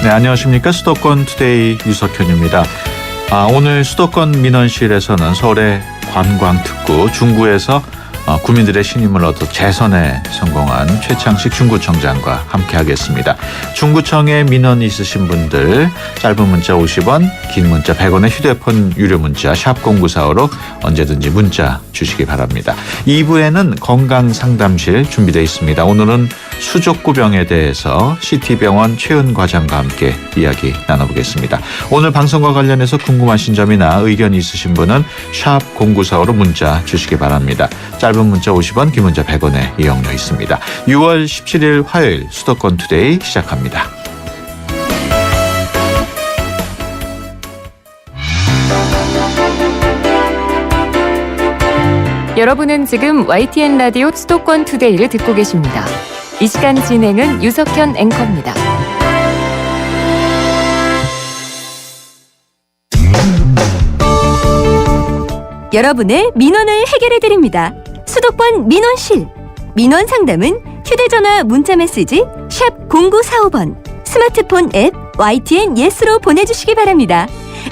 네, 안녕하십니까. 수도권 투데이 유석현입니다. 오늘 수도권 민원실에서는 서울의 관광특구 중구에서 구민들의 신임을 얻어 재선에 성공한 최창식 중구청장과 함께하겠습니다. 중구청에 민원이 있으신 분들 짧은 문자 50원, 긴 문자 100원의 휴대폰 유료 문자 샵 0945로 언제든지 문자 주시기 바랍니다. 2부에는 건강상담실 준비되어 있습니다. 오늘은 수족구병에 대해서 CT병원 최은 과장과 함께 이야기 나눠보겠습니다. 오늘 방송과 관련해서 궁금하신 점이나 의견이 있으신 분은 샵 0945로 문자 주시기 바랍니다. 짧은 문자 50원, 긴 문자 100원의 이용료 있습니다. 6월 17일 화요일 수도권 투데이 시작합니다. 여러분은 지금 YTN 라디오 수도권 투데이를 듣고 계십니다. 이 시간 진행은 유석현 앵커입니다. 여러분의 민원을 해결해드립니다. 수도권 민원실. 민원 상담은 휴대전화 문자메시지 샵 0945번, 스마트폰 앱 YTN 예스로 보내주시기 바랍니다.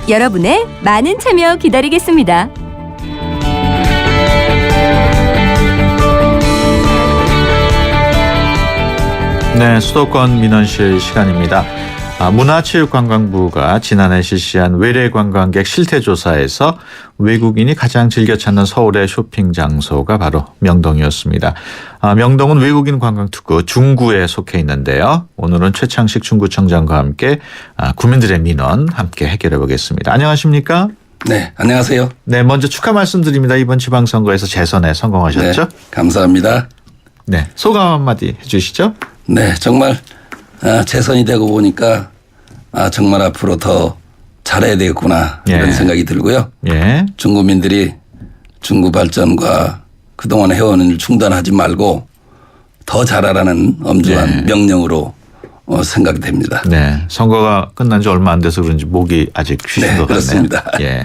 여러분의 많은 참여 기다리겠습니다. 네, 수도권 민원실 시간입니다. 문화체육관광부가 지난해 실시한 외래 관광객 실태조사에서 외국인이 가장 즐겨 찾는 서울의 쇼핑 장소가 바로 명동이었습니다. 명동은 외국인 관광특구 중구에 속해 있는데요. 오늘은 최창식 중구청장과 함께 구민들의 민원 함께 해결해 보겠습니다. 안녕하십니까? 네, 안녕하세요. 네, 먼저 축하 말씀드립니다. 이번 지방선거에서 재선에 성공하셨죠? 네, 감사합니다. 네, 소감 한마디 해주시죠. 네, 정말 재선이 되고 보니까 정말 앞으로 더 잘해야 되겠구나 이런 생각이 들고요. 예. 중구민들이 중구 발전과 그동안 해오는 일 중단하지 말고 더 잘하라는 엄중한 명령으로 생각이 됩니다. 네, 선거가 끝난 지 얼마 안 돼서 그런지 목이 아직 쉬신 것 같네요. 그렇습니다. 예,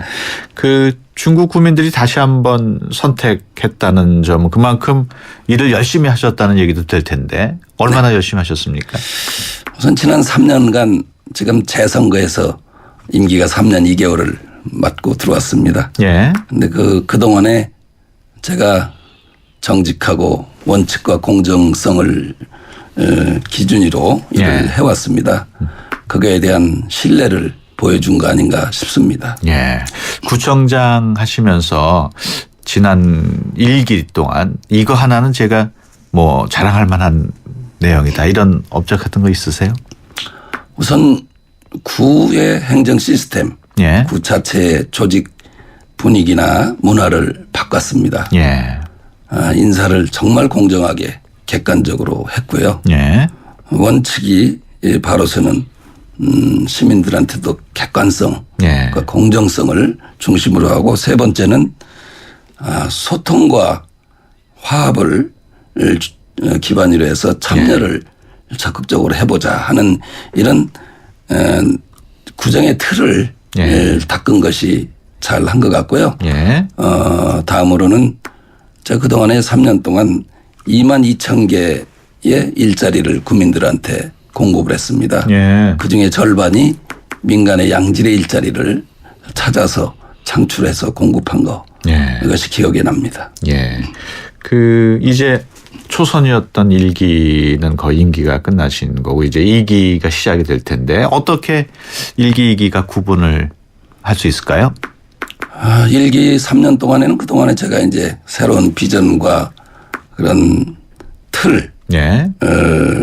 그 중국 구민들이 다시 한번 선택했다는 점은 그만큼 일을 열심히 하셨다는 얘기도 될 텐데 얼마나 열심히 하셨습니까? 우선 지난 3년간 지금 재선거에서 임기가 3년 2개월을 맞고 들어왔습니다. 예. 근데 그동안에 제가 정직하고 원칙과 공정성을 기준으로 일을 해왔습니다. 그거에 대한 신뢰를 보여준 거 아닌가 싶습니다. 예. 구청장 하시면서 지난 1기 동안 이거 하나는 제가 뭐 자랑할 만한 내용이다. 이런 업적 같은 거 있으세요? 우선 구의 행정 시스템, 구 자체의 조직 분위기나 문화를 바꿨습니다. 예. 인사를 정말 공정하게 객관적으로 했고요. 예. 원칙이 바로서는 시민들한테도 객관성, 그러니까 공정성을 중심으로 하고 세 번째는 소통과 화합을 기반으로 해서 참여를 적극적으로 해보자 하는 이런 구정의 틀을 닦은 것이 잘 한 것 같고요. 다음으로는 제가 그동안에 3년 동안 22,000개의 일자리를 구민들한테 공급을 했습니다. 그중에 절반이 민간의 양질의 일자리를 찾아서 창출해서 공급한 거. 이것이 기억에 납니다. 이제 초선이었던 1기는 거의 임기가 끝나신 거고 이제 2기가 시작이 될 텐데 어떻게 1기, 2기가 구분을 할 수 있을까요? 1기 3년 동안에는 그동안에 제가 이제 새로운 비전과 그런 틀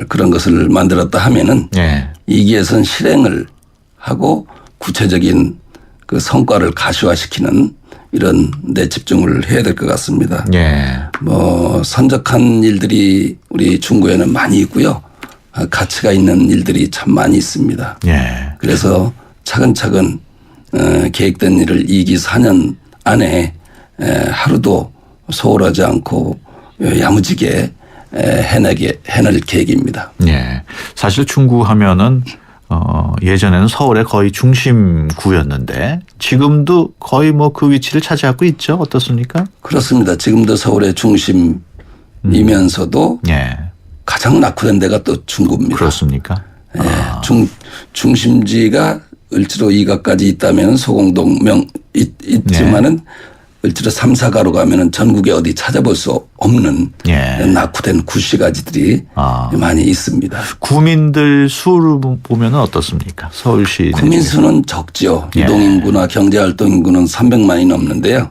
그런 것을 만들었다 하면은 2기에서는 실행을 하고 구체적인 그 성과를 가시화시키는 이런 데 집중을 해야 될 것 같습니다. 뭐 선적한 일들이 우리 중구에는 많이 있고요. 가치가 있는 일들이 참 많이 있습니다. 그래서 차근차근 계획된 일을 2기 4년 안에 하루도 소홀하지 않고 야무지게 해낼 계획입니다. 사실 중구 하면은 예전에는 서울의 거의 중심구였는데 지금도 거의 뭐 그 위치를 차지하고 있죠. 어떻습니까? 그렇습니다. 지금도 서울의 중심이면서도 가장 낙후된 데가 또 중구입니다. 그렇습니까? 중심지가 을지로 2가까지 있다면 소공동 있지만은 을지로 3, 4가로 가면은 전국에 어디 찾아볼 수 없는 낙후된 구시가지들이 많이 있습니다. 구민들 수를 보면 어떻습니까? 서울시 구민 수는 적죠. 이동인구나 경제활동인구는 300만이 넘는데요.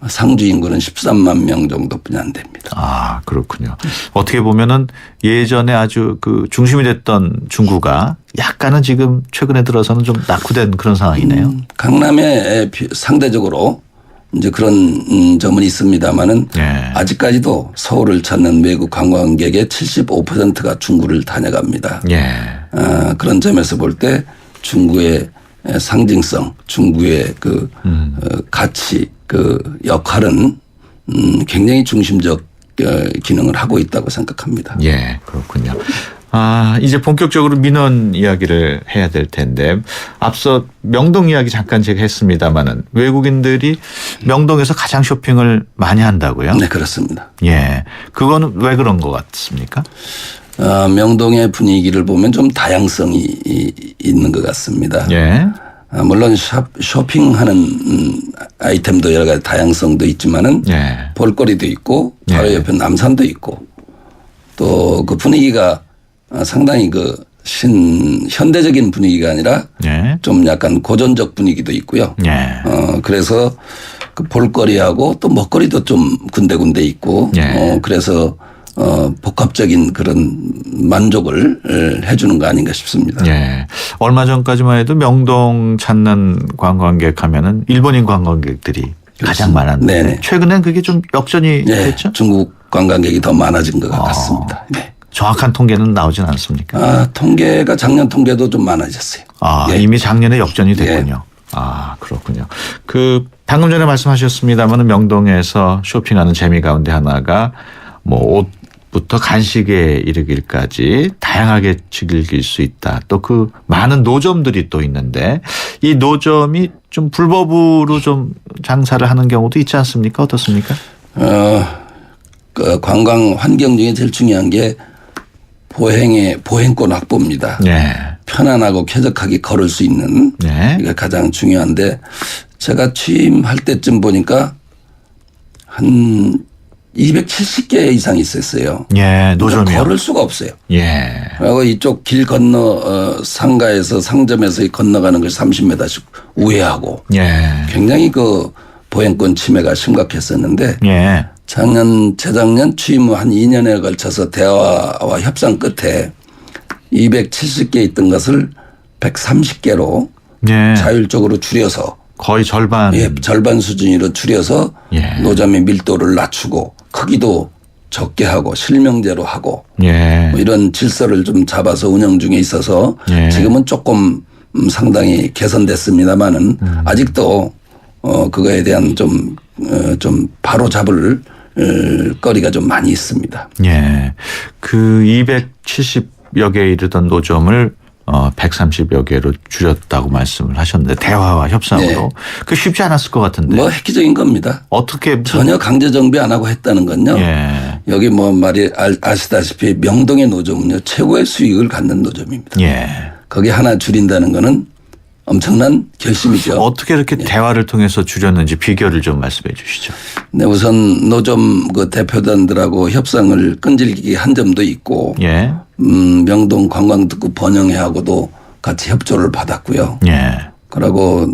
상주 인구는 13만 명 정도뿐이 안 됩니다. 아, 그렇군요. 어떻게 보면은 예전에 아주 그 중심이 됐던 중구가 약간은 지금 최근에 들어서는 좀 낙후된 그런 상황이네요. 강남에 상대적으로 이제 그런 점은 있습니다만은 아직까지도 서울을 찾는 외국 관광객의 75%가 중구를 다녀갑니다. 그런 점에서 볼 때 중구의 상징성, 중구의 그 가치, 그 역할은 굉장히 중심적 기능을 하고 있다고 생각합니다. 예, 그렇군요. 이제 본격적으로 민원 이야기를 해야 될 텐데 앞서 명동 이야기 잠깐 제가 했습니다마는 외국인들이 명동에서 가장 쇼핑을 많이 한다고요? 네, 그렇습니다. 예, 그거는 왜 그런 것 같습니까? 명동의 분위기를 보면 좀 다양성이 있는 것 같습니다. 물론 쇼핑하는 아이템도 여러 가지 다양성도 있지만은 볼거리도 있고 바로 옆에 남산도 있고 또 그 분위기가 상당히 그 현대적인 분위기가 아니라 좀 약간 고전적 분위기도 있고요. 그래서 그 볼거리하고 또 먹거리도 좀 군데군데 있고 그래서 복합적인 그런 만족을 해주는 거 아닌가 싶습니다. 얼마 전까지만 해도 명동 찾는 관광객 하면은 일본인 관광객들이 가장 많았는데 최근엔 그게 좀 역전이 됐죠? 중국 관광객이 더 많아진 것 같습니다. 정확한 통계는 나오진 않습니까? 통계가 작년 통계도 좀 많아졌어요. 이미 작년에 역전이 됐군요. 그렇군요. 그 방금 전에 말씀하셨습니다마는 명동에서 쇼핑하는 재미 가운데 하나가 뭐 옷부터 간식에 이르기까지 다양하게 즐길 수 있다. 또 그 많은 노점들이 또 있는데 이 노점이 좀 불법으로 좀 장사를 하는 경우도 있지 않습니까? 어떻습니까? 그 관광 환경 중에 제일 중요한 게 보행권 확보입니다. 편안하고 쾌적하게 걸을 수 있는 이게 가장 중요한데 제가 취임할 때쯤 보니까 한 270개 이상 있었어요. 노점이요. 그러니까 걸을 수가 없어요. 그리고 이쪽 길 건너 상가에서 상점에서 건너가는 걸 30m씩 우회하고 굉장히 그 보행권 침해가 심각했었는데 재작년 취임 후 한 2년에 걸쳐서 대화와 협상 끝에 270개 있던 것을 130개로 자율적으로 줄여서 거의 절반 수준으로 줄여서 노점의 밀도를 낮추고 크기도 적게 하고 실명제로 하고 뭐 이런 질서를 좀 잡아서 운영 중에 있어서 지금은 조금 상당히 개선됐습니다만은 아직도 그거에 대한 좀 바로 잡을 거리가 좀 많이 있습니다. 그 270여 개에 이르던 노점을 130여 개로 줄였다고 말씀을 하셨는데 대화와 협상으로 그 쉽지 않았을 것 같은데. 뭐 획기적인 겁니다. 어떻게 전혀 강제 정비 안 하고 했다는 건요. 여기 뭐 아시다시피 명동의 노점은요 최고의 수익을 갖는 노점입니다. 거기 하나 줄인다는 거는 엄청난 결심이죠. 어떻게 이렇게 대화를 통해서 줄였는지 비결을 좀 말씀해 주시죠. 네, 우선 노점 그 대표단들하고 협상을 끈질기게 한 점도 있고, 명동 관광특구 번영회하고도 같이 협조를 받았고요. 그리고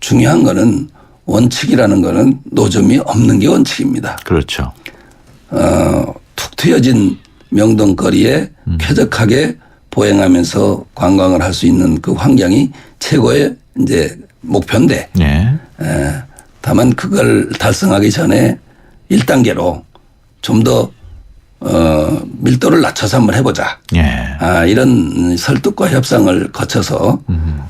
중요한 거는 원칙이라는 거는 노점이 없는 게 원칙입니다. 그렇죠. 툭 트여진 명동 거리에 쾌적하게 보행하면서 관광을 할 수 있는 그 환경이 최고의 이제 목표인데 다만 그걸 달성하기 전에 1단계로 좀 더 밀도를 낮춰서 한번 해보자. 이런 설득과 협상을 거쳐서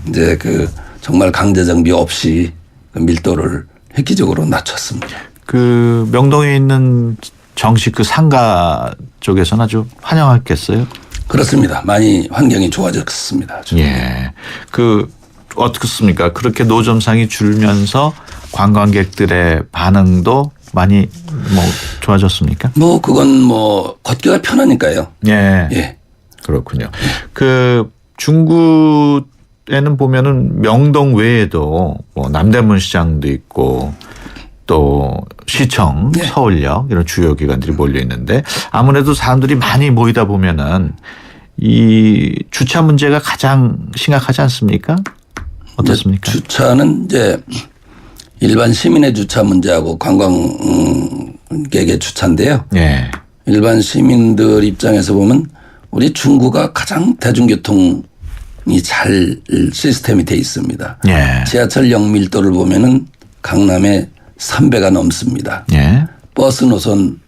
이제 그 정말 강제 정비 없이 그 밀도를 획기적으로 낮췄습니다. 그 명동에 있는 정식 그 상가 쪽에서는 아주 환영했겠어요? 그렇습니다. 많이 환경이 좋아졌습니다. 그 어떻습니까? 그렇게 노점상이 줄면서 관광객들의 반응도 많이 뭐 좋아졌습니까? 뭐 그건 뭐 걷기가 편하니까요. 그렇군요. 그 중구에는 보면은 명동 외에도 뭐 남대문 시장도 있고 또 시청, 네. 서울역 이런 주요 기관들이 몰려 있는데 아무래도 사람들이 많이 모이다 보면은 이 주차 문제가 가장 심각하지 않습니까? 어떻습니까? 주차는 이제 일반 시민의 주차 문제하고 관광객의 주차인데요. 예. 일반 시민들 입장에서 보면 우리 중구가 가장 대중교통이 잘 시스템이 돼 있습니다. 예. 지하철역 밀도를 보면은 강남에 3배가 넘습니다. 예. 버스 노선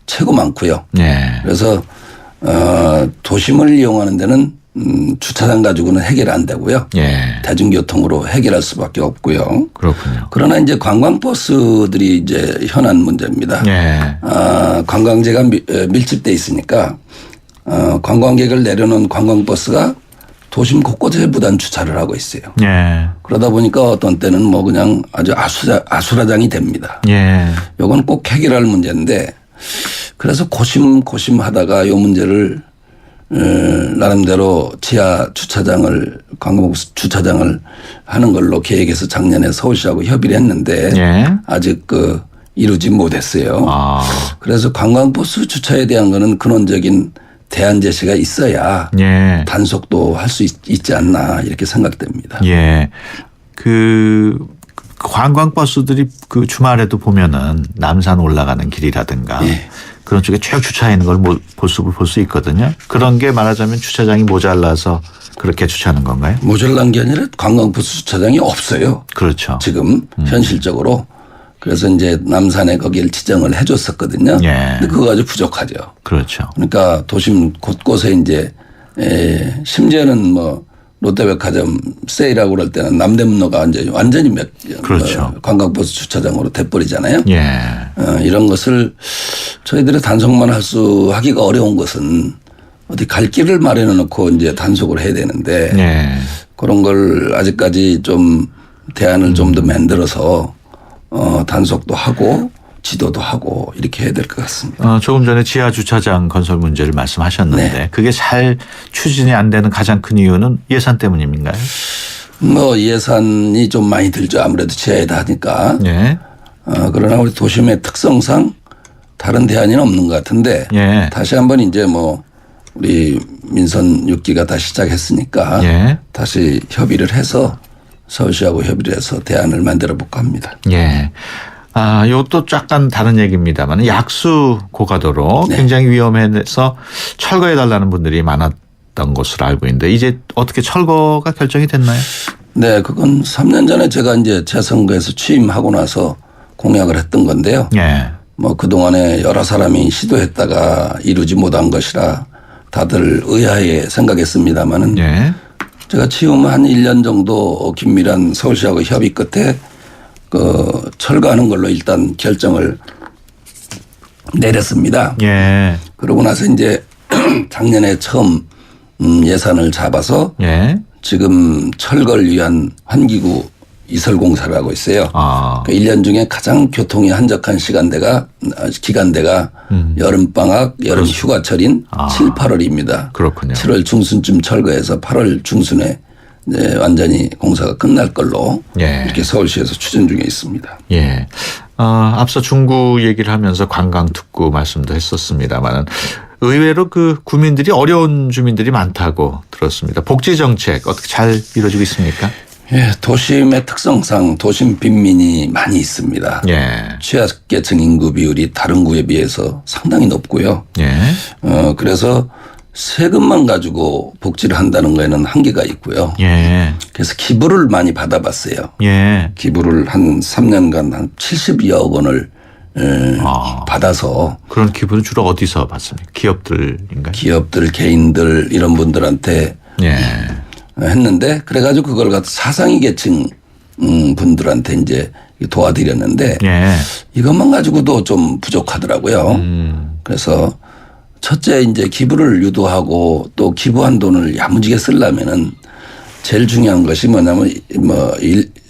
최고 많고요. 예. 그래서 도심을 이용하는 데는 주차장 가지고는 해결 안 되고요. 예. 대중교통으로 해결할 수밖에 없고요. 그렇군요. 그러나 이제 관광버스들이 이제 현안 문제입니다. 예. 관광지가 밀집돼 있으니까 관광객을 내려놓은 관광버스가 도심 곳곳에 무단 주차를 하고 있어요. 예. 그러다 보니까 어떤 때는 뭐 그냥 아주 아수라장이 됩니다. 예. 요건 꼭 해결할 문제인데 그래서 고심하다가 요 문제를 나름대로 지하 주차장을 관광버스 주차장을 하는 걸로 계획해서 작년에 서울시하고 협의를 했는데 예. 아직 이루지 못했어요. 아. 그래서 관광버스 주차에 대한 거는 근원적인 대안 제시가 있어야 예. 단속도 할 수 있지 않나 이렇게 생각됩니다. 예. 그 관광버스들이 그 주말에도 보면은 남산 올라가는 길이라든가 예. 그런 쪽에 쭉 주차해 있는 걸 모습을 볼 수 있거든요. 그런 게 말하자면 주차장이 모자라서 그렇게 주차하는 건가요? 모자란 게 아니라 관광버스 주차장이 없어요. 그렇죠. 지금 현실적으로. 그래서 이제 남산에 거기를 지정을 해 줬었거든요. 예. 근데 그거 아주 부족하죠. 그렇죠. 그러니까 도심 곳곳에 이제 심지어는 뭐 롯데백화점 세일하고 그럴 때는 남대문로가 이제 완전히 그렇죠. 관광버스 주차장으로 돼버리잖아요. 예. 이런 것을 저희들이 단속만 하기가 어려운 것은 어디 갈 길을 마련해 놓고 이제 단속을 해야 되는데 예. 그런 걸 아직까지 좀 대안을 좀 더 만들어서 단속도 하고 지도도 하고 이렇게 해야 될 것 같습니다. 조금 전에 지하 주차장 건설 문제를 말씀하셨는데 네. 그게 잘 추진이 안 되는 가장 큰 이유는 예산 때문인가요? 뭐 예산이 좀 많이 들죠. 아무래도 지하에다 하니까. 예. 그러나 우리 도심의 특성상 다른 대안이 없는 것 같은데 예. 다시 한번 이제 뭐 우리 민선 6기가 다 시작했으니까 예. 다시 협의를 해서 서울시하고 협의를 해서 대안을 만들어 볼까 합니다. 예. 이것도 약간 다른 얘기입니다만 약수 고가도로 네. 굉장히 위험해서 철거해 달라는 분들이 많았던 것으로 알고 있는데 이제 어떻게 철거가 결정이 됐나요? 네, 그건 3년 전에 제가 이제 재선거에서 취임하고 나서 공약을 했던 건데요. 예. 뭐 그동안에 여러 사람이 시도했다가 이루지 못한 것이라 다들 의아해 생각했습니다마는 예. 제가 취임 한 1년 정도 긴밀한 서울시하고 협의 끝에 철거하는 걸로 일단 결정을 내렸습니다. 예. 그러고 나서 이제 작년에 처음 예산을 잡아서 예. 지금 철거를 위한 환기구 이설 공사를 하고 있어요. 그 1년 중에 가장 교통이 한적한 기간대가 여름방학, 여름 휴가철인 7, 8월입니다. 그렇군요. 7월 중순쯤 철거해서 8월 중순에 이제 완전히 공사가 끝날 걸로 예. 이렇게 서울시에서 추진 중에 있습니다. 예. 앞서 중구 얘기를 하면서 관광특구 말씀도 했었습니다만은 의외로 그 구민들이 어려운 주민들이 많다고 들었습니다. 복지정책 어떻게 잘 이루어지고 있습니까? 예, 도심의 특성상 도심 빈민이 많이 있습니다. 예. 취약계층 인구 비율이 다른 구에 비해서 상당히 높고요. 예. 그래서 세금만 가지고 복지를 한다는 거에는 한계가 있고요. 예. 그래서 기부를 많이 받아봤어요. 예. 기부를 한 3년간 한 72억 원을 받아서 그런 기부는 주로 어디서 받습니까? 기업들인가요? 기업들, 개인들 이런 분들한테 예. 했는데 그래가지고 그걸 갖다 사상위 계층 분들한테 이제 도와드렸는데 예. 이것만 가지고도 좀 부족하더라고요. 그래서 첫째 이제 기부를 유도하고 또 기부한 돈을 야무지게 쓰려면은 제일 중요한 것이 뭐냐면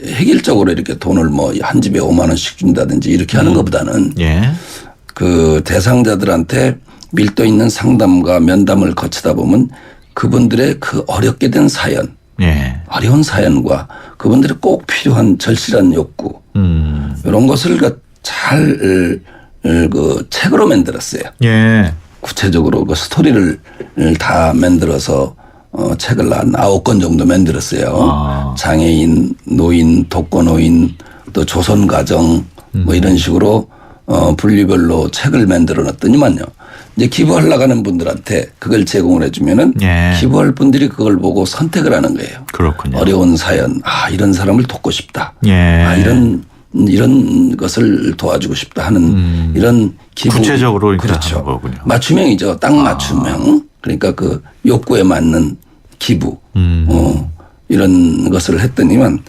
획일적으로 이렇게 돈을 뭐 한 집에 5만 원씩 준다든지 이렇게 하는 것보다는 예. 그 대상자들한테 밀도 있는 상담과 면담을 거치다 보면 그분들의 그 어렵게 된 사연, 예. 어려운 사연과 그분들의 꼭 필요한 절실한 욕구 이런 것을 잘 그 책으로 만들었어요. 예. 구체적으로 그 스토리를 다 만들어서 책을 한 9권 정도 만들었어요. 장애인, 노인, 독거노인, 또 조선가정 뭐 이런 식으로 분류별로 책을 만들어 놨더니만요. 이제 기부하려고 하는 분들한테 그걸 제공을 해주면은 예. 기부할 분들이 그걸 보고 선택을 하는 거예요. 그렇군요. 어려운 사연, 이런 사람을 돕고 싶다. 예. 이런 것을 도와주고 싶다 하는 이런 기부. 구체적으로 이렇게 그렇죠. 하는 거군요. 맞춤형이죠. 딱 맞춤형. 그러니까 그 욕구에 맞는 기부. 이런 것을 했더니만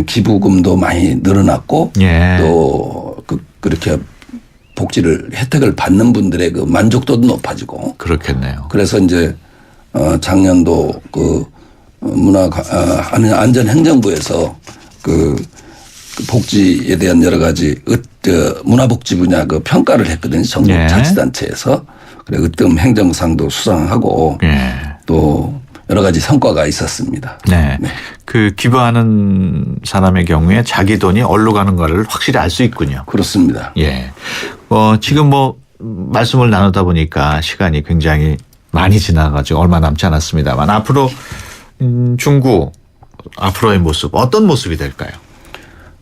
기부금도 많이 늘어났고 예. 또 그렇게 복지를 혜택을 받는 분들의 그 만족도도 높아지고. 그렇겠네요. 그래서 이제 작년도 그 안전행정부에서 그 복지에 대한 여러 가지 문화복지 분야 그 평가를 했거든요. 전국 예. 자치단체에서. 그래 으뜸 행정상도 수상하고 예. 또 여러 가지 성과가 있었습니다. 네. 네. 그 기부하는 사람의 경우에 자기 돈이 어디로 가는가를 확실히 알 수 있군요. 그렇습니다. 예. 지금 말씀을 나누다 보니까 시간이 굉장히 많이 지나가지고 얼마 남지 않았습니다만 앞으로 중구 앞으로의 모습 어떤 모습이 될까요?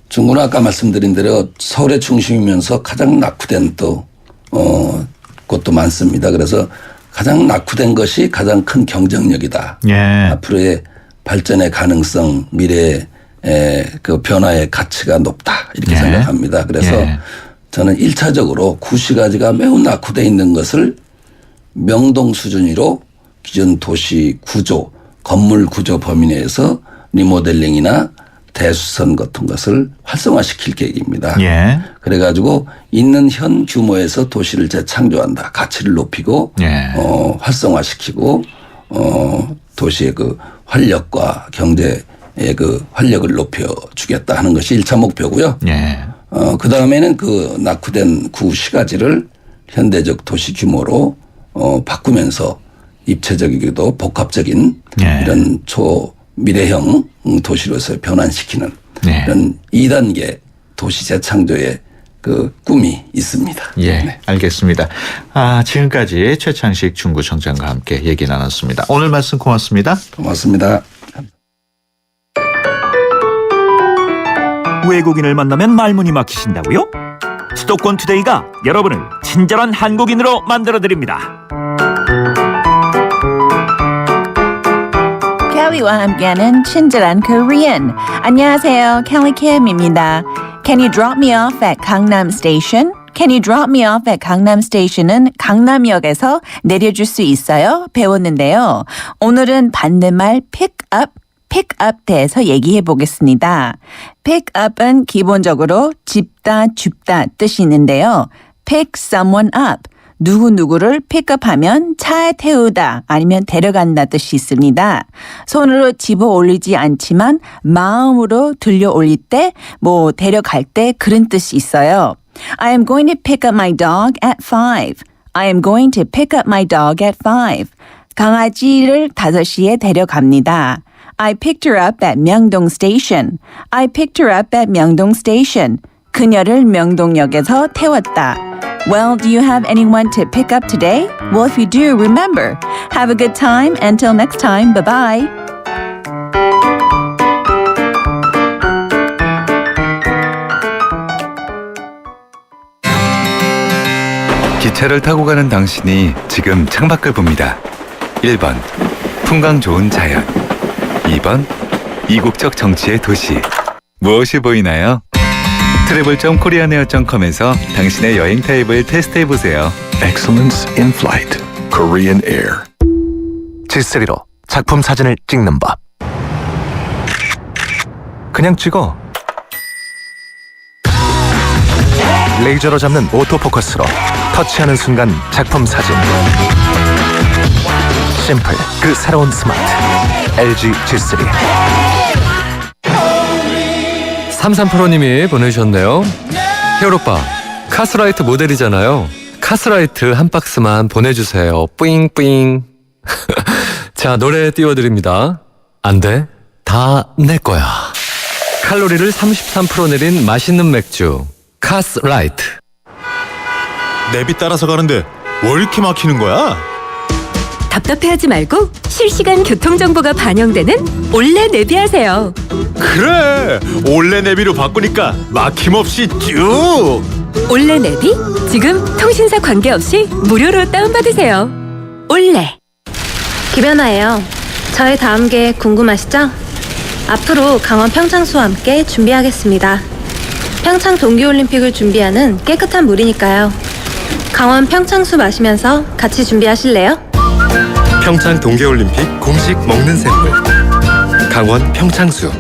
중구는 아까 말씀드린 대로 서울의 중심이면서 가장 낙후된 또 곳도 많습니다. 그래서 가장 낙후된 것이 가장 큰 경쟁력이다. 예. 앞으로의 발전의 가능성, 미래의 그 변화의 가치가 높다. 이렇게 예. 생각합니다. 그래서 예. 저는 1차적으로 구시가지가 매우 낙후되어 있는 것을 명동 수준으로 기존 도시 구조, 건물 구조 범위 내에서 리모델링이나 대수선 같은 것을 활성화시킬 계획입니다. 예. 그래가지고 있는 현 규모에서 도시를 재창조한다. 가치를 높이고 예. 활성화시키고 도시의 그 활력과 경제의 그 활력을 높여주겠다 하는 것이 1차 목표고요. 예. 그 다음에는 그 낙후된 구시가지를 현대적 도시 규모로 바꾸면서 입체적이기도 복합적인 예. 이런 초미래형 도시로서 변환시키는 네. 이런 2단계 도시 재창조의 그 꿈이 있습니다. 예, 네. 알겠습니다. 지금까지 최창식 중구청장과 함께 얘기 나눴습니다. 오늘 말씀 고맙습니다. 고맙습니다. 외국인을 만나면 말문이 막히신다고요? 수도권 투데이가 여러분을 친절한 한국인으로 만들어드립니다. 켈리와 함께하는 친절한 Korean. 안녕하세요, 켈리 Kim입니다. Can you drop me off at Gangnam Station? Can you drop me off at Gangnam Station은 강남역에서 내려줄 수 있어요? 배웠는데요. 오늘은 반대말 pick up 대해서 얘기해 보겠습니다. pick up은 기본적으로 집다, 줍다 뜻이 있는데요. pick someone up. 누구누구를 픽업하면 차에 태우다 아니면 데려간다 뜻이 있습니다. 손으로 집어 올리지 않지만 마음으로 들려 올릴 때 데려갈 때 그런 뜻이 있어요. I am going to pick up my dog at 5. I am going to pick up my dog at 5. 강아지를 5시에 데려갑니다. I picked her up at 명동 station. I picked her up at 명동 station. 그녀를 명동역에서 태웠다. Well, do you have anyone to pick up today? Well, if you do, remember, have a good time. Until next time, bye-bye. 기차를 타고 가는 당신이 지금 창밖을 봅니다. 1번, 풍광 좋은 자연. 2번, 이국적 정치의 도시. 무엇이 보이나요? travel.koreanair.com에서 당신의 여행 타입을 테스트해보세요. Excellence in Flight. Korean Air. G3로 작품 사진을 찍는 법. 그냥 찍어. 레이저로 잡는 오토포커스로 터치하는 순간 작품 사진. 심플, 그 새로운 스마트. LG G3. 3385님이 보내주셨네요. 혜월 오빠, 카스라이트 모델이잖아요. 카스라이트 한 박스만 보내주세요. 뿌잉뿌잉. 자, 노래 띄워드립니다. 안 돼. 다 내 거야. 칼로리를 33% 내린 맛있는 맥주. 카스라이트. 내비 따라서 가는데 왜 이렇게 막히는 거야? 답답해하지 말고 실시간 교통정보가 반영되는 올레 내비하세요. 그래, 올레 내비로 바꾸니까 막힘없이 쭉. 올레 내비 지금 통신사 관계없이 무료로 다운받으세요. 올레. 김연아예요. 저의 다음 계획 궁금하시죠? 앞으로 강원 평창수와 함께 준비하겠습니다. 평창 동계올림픽을 준비하는 깨끗한 물이니까요. 강원 평창수 마시면서 같이 준비하실래요? 평창 동계올림픽 공식 먹는 샘물. 강원 평창수.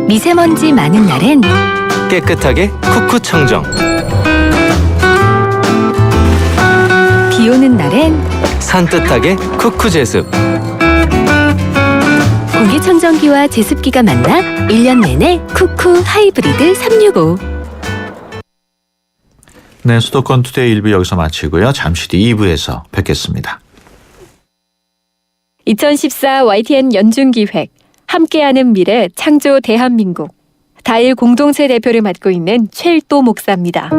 미세먼지 많은 날엔 깨끗하게 쿠쿠 청정. 비 오는 날엔 산뜻하게 쿠쿠 제습. 공기청정기와 제습기가 만나 1년 내내 쿠쿠 하이브리드 365. 네, 수도권 투데이 1부 여기서 마치고요. 잠시 뒤 2부에서 뵙겠습니다. 2014 YTN 연중기획 함께하는 미래 창조 대한민국 다일 공동체 대표를 맡고 있는 최일도 목사입니다.